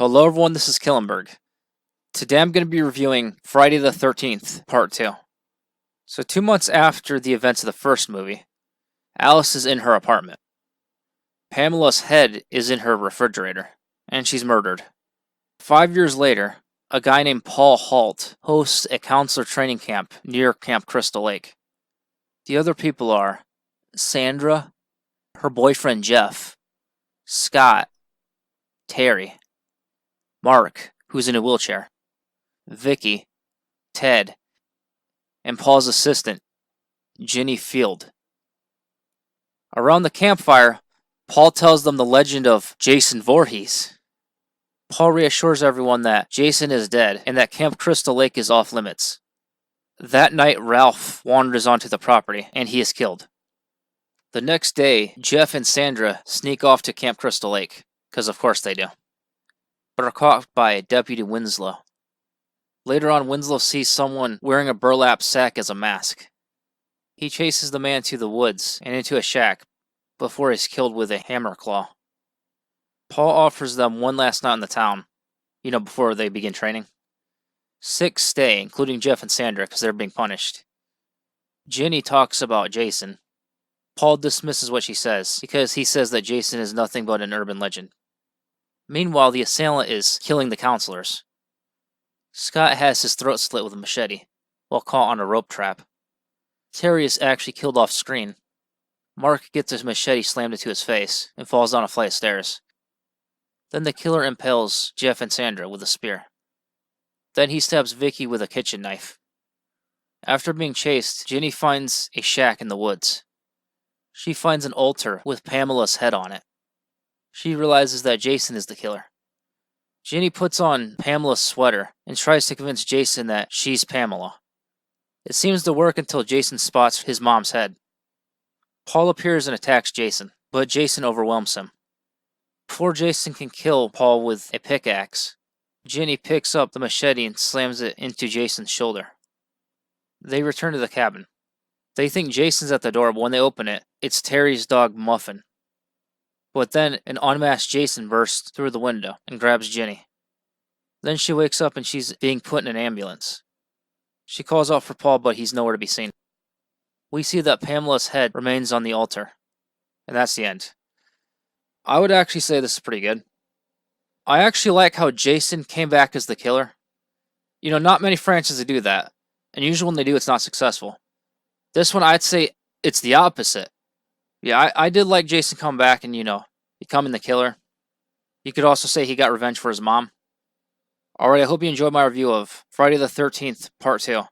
Hello everyone, this is Killenberg. Today I'm going to be reviewing Friday the 13th, Part 2. So 2 months after the events of the first movie, Alice is in her apartment. Pamela's head is in her refrigerator, and she's murdered. 5 years later, a guy named Paul Halt hosts a counselor training camp near Camp Crystal Lake. The other people are Sandra, her boyfriend Jeff, Scott, Terry, Mark, who's in a wheelchair, Vicky, Ted, and Paul's assistant, Ginny Field. Around the campfire, Paul tells them the legend of Jason Voorhees. Paul reassures everyone that Jason is dead and that Camp Crystal Lake is off limits. That night, Ralph wanders onto the property and he is killed. The next day, Jeff and Sandra sneak off to Camp Crystal Lake, because of course they do, but are caught by Deputy Winslow. Later on, Winslow sees someone wearing a burlap sack as a mask. He chases the man to the woods and into a shack before he's killed with a hammer claw. Paul offers them one last night in the town, before they begin training. 6 stay, including Jeff and Sandra, because they're being punished. Ginny talks about Jason. Paul dismisses what she says, because he says that Jason is nothing but an urban legend. Meanwhile, the assailant is killing the counselors. Scott has his throat slit with a machete, while caught on a rope trap. Terry is actually killed off screen. Mark gets his machete slammed into his face, and falls down a flight of stairs. Then the killer impales Jeff and Sandra with a spear. Then he stabs Vicky with a kitchen knife. After being chased, Ginny finds a shack in the woods. She finds an altar with Pamela's head on it. She realizes that Jason is the killer. Ginny puts on Pamela's sweater and tries to convince Jason that she's Pamela. It seems to work until Jason spots his mom's head. Paul appears and attacks Jason, but Jason overwhelms him. Before Jason can kill Paul with a pickaxe, Ginny picks up the machete and slams it into Jason's shoulder. They return to the cabin. They think Jason's at the door, but when they open it, it's Terry's dog Muffin. But then an unmasked Jason bursts through the window and grabs Ginny. Then she wakes up and she's being put in an ambulance. She calls out for Paul, but he's nowhere to be seen. We see that Pamela's head remains on the altar. And that's the end. I would actually say this is pretty good. I actually like how Jason came back as the killer. Not many franchises do that. And usually when they do, it's not successful. This one, I'd say it's the opposite. Yeah, I did like Jason come back and, becoming the killer. You could also say he got revenge for his mom. Alright, I hope you enjoyed my review of Friday the 13th, Part 2.